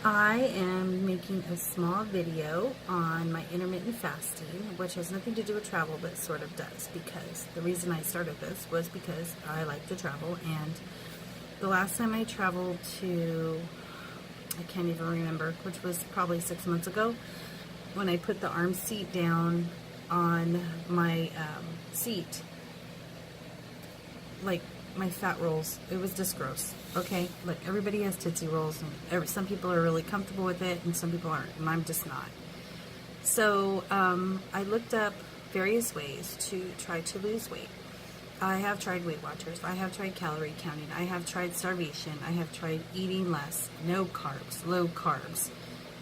I am making a small video on my intermittent fasting, which has nothing to do with travel, but sort of does, because the reason I started this was because I like to travel, and the last time I traveled to, I can't even remember, which was probably 6 months ago, when I put the arm seat down on my seat, like, my fat rolls, it was just gross. Okay, look, everybody has Tootsie Rolls, and some people are really comfortable with it, and some people aren't, and I'm just not. So I looked up various ways to try to lose weight. I have tried Weight Watchers, I have tried calorie counting, I have tried starvation, I have tried eating less, no carbs, low carbs,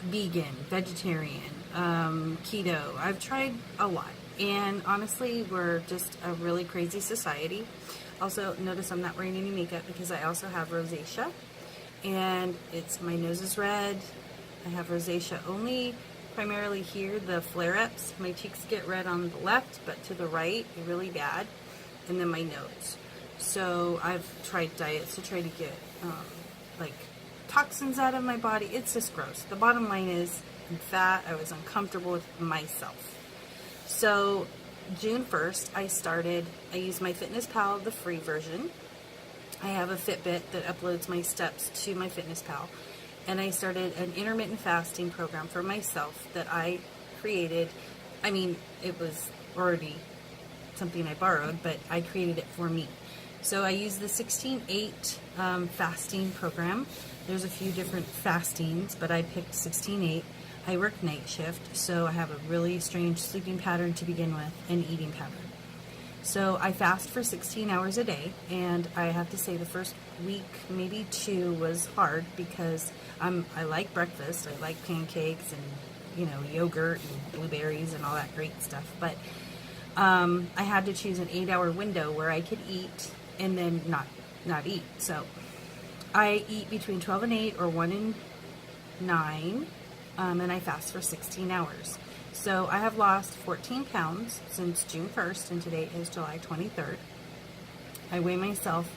vegan, vegetarian, keto. I've tried a lot, and honestly, we're just a really crazy society. Also, notice I'm not wearing any makeup because I also have rosacea, and my nose is red. I have rosacea only primarily here, the flare-ups. My cheeks get red on the left, but to the right, really bad, and then my nose. So I've tried diets to try to get like toxins out of my body. It's just gross. The bottom line is I'm fat. I was uncomfortable with myself. So June 1st, I used my FitnessPal, the free version. I have a Fitbit that uploads my steps to my FitnessPal. And I started an intermittent fasting program for myself that I created. I mean, it was already something I borrowed, but I created it for me. So I use the 16-8 fasting program. There's a few different fastings, but I picked 16-8. I work night shift, so I have a really strange sleeping pattern to begin with and eating pattern. So I fast for 16 hours a day, and I have to say the first week, maybe 2, was hard because I like breakfast. I like pancakes and, yogurt and blueberries and all that great stuff. But I had to choose an 8-hour window where I could eat and then not eat. So I eat between 12 and 8 or 1 and 9. And I fast for 16 hours. So I have lost 14 pounds since June 1st, and today is July 23rd. I weigh myself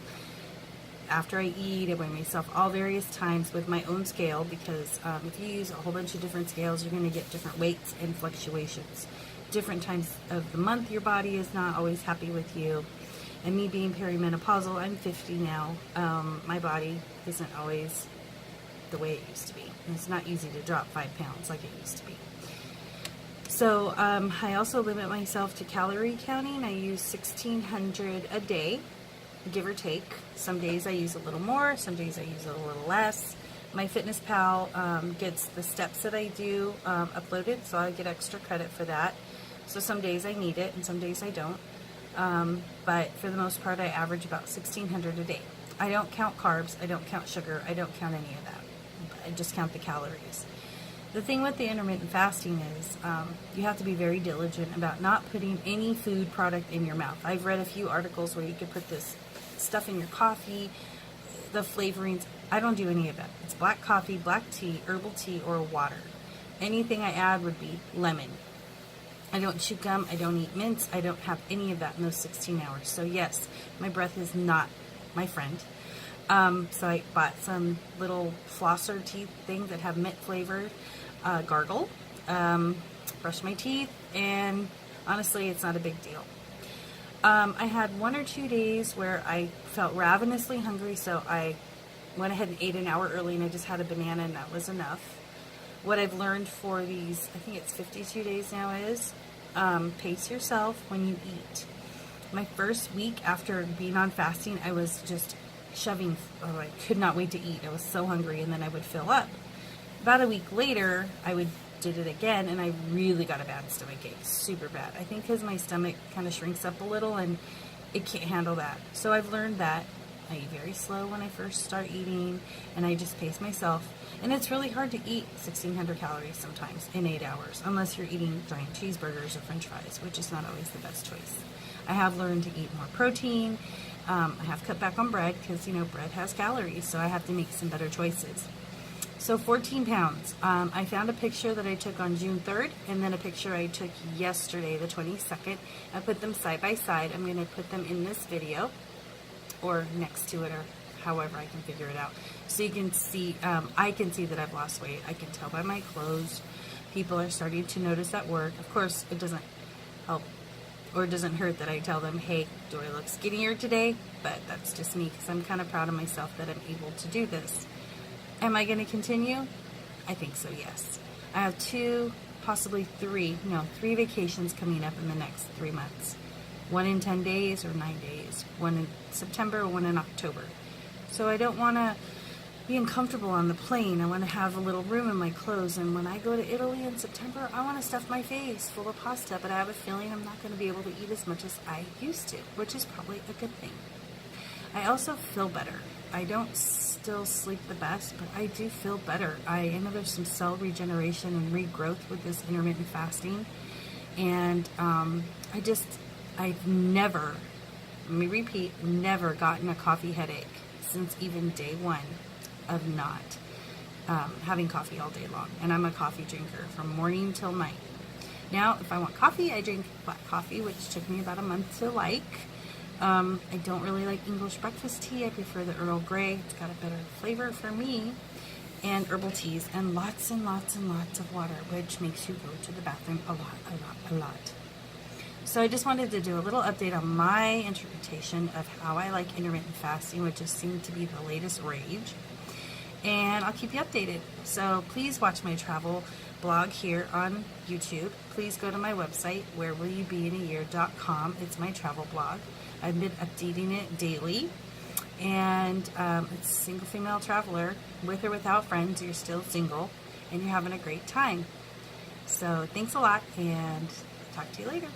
after I eat. I weigh myself all various times with my own scale, because if you use a whole bunch of different scales, you're going to get different weights and fluctuations. Different times of the month, your body is not always happy with you. And me being perimenopausal, I'm 50 now. My body isn't always the way it used to be. It's not easy to drop 5 pounds like it used to be. So I also limit myself to calorie counting. I use 1,600 a day, give or take. Some days I use a little more, some days I use a little less. My FitnessPal gets the steps that I do uploaded, so I get extra credit for that. So some days I need it and some days I don't. But for the most part, I average about 1,600 a day. I don't count carbs, I don't count sugar, I don't count any of that. I just count the calories. The thing with the intermittent fasting is you have to be very diligent about not putting any food product in your mouth. I've read a few articles where you could put this stuff in your coffee, the flavorings. I don't do any of that. It's black coffee, black tea, herbal tea, or water. Anything I add would be lemon. I don't chew gum, I don't eat mints, I don't have any of that in those 16 hours. So yes, my breath is not my friend. So I bought some little flosser teeth things that have mint flavored, gargle, brush my teeth, and honestly, it's not a big deal. I had 1 or 2 days where I felt ravenously hungry, so I went ahead and ate an hour early, and I just had a banana, and that was enough. What I've learned for these, I think it's 52 days now, is pace yourself when you eat. My first week after being on fasting, I was just shoving, I could not wait to eat. I was so hungry, and then I would fill up. About a week later, did it again, and I really got a bad stomach ache, super bad. I think because my stomach kind of shrinks up a little, and it can't handle that. So I've learned that I eat very slow when I first start eating, and I just pace myself. And it's really hard to eat 1,600 calories sometimes in 8 hours, unless you're eating giant cheeseburgers or french fries, which is not always the best choice. I have learned to eat more protein. I have cut back on bread because, bread has calories, so I have to make some better choices. So 14 pounds. I found a picture that I took on June 3rd, and then a picture I took yesterday, the 22nd. I put them side by side. I'm going to put them in this video, or next to it, or however I can figure it out. So you can see, I can see that I've lost weight. I can tell by my clothes. People are starting to notice at work. Of course, it doesn't help or it doesn't hurt that I tell them, hey, do I look skinnier today? But that's just me, because I'm kind of proud of myself that I'm able to do this. Am I going to continue? I think so, yes. I have 2, possibly 3 vacations coming up in the next 3 months. 1 in 10 days or 9 days. 1 in September, 1 in October. So I don't want to be uncomfortable on the plane. I want to have a little room in my clothes. And when I go to Italy in September, I want to stuff my face full of pasta. But I have a feeling I'm not going to be able to eat as much as I used to, which is probably a good thing. I also feel better. I don't still sleep the best, but I do feel better. I know there's some cell regeneration and regrowth with this intermittent fasting. And I've never, let me repeat, never gotten a coffee headache since even day 1 of not having coffee all day long. And I'm a coffee drinker from morning till night. Now, if I want coffee, I drink black coffee, which took me about a month to like. I don't really like English breakfast tea. I prefer the Earl Grey. It's got a better flavor for me. And herbal teas and lots and lots and lots of water, which makes you go to the bathroom a lot. So I just wanted to do a little update on my interpretation of how I like intermittent fasting, which just seemed to be the latest rage. And I'll keep you updated. So please watch my travel blog here on YouTube. Please go to my website, wherewillyoubeinayear.com. It's my travel blog. I've been updating it daily. And it's single female traveler, with or without friends. You're still single and you're having a great time. So thanks a lot, and talk to you later.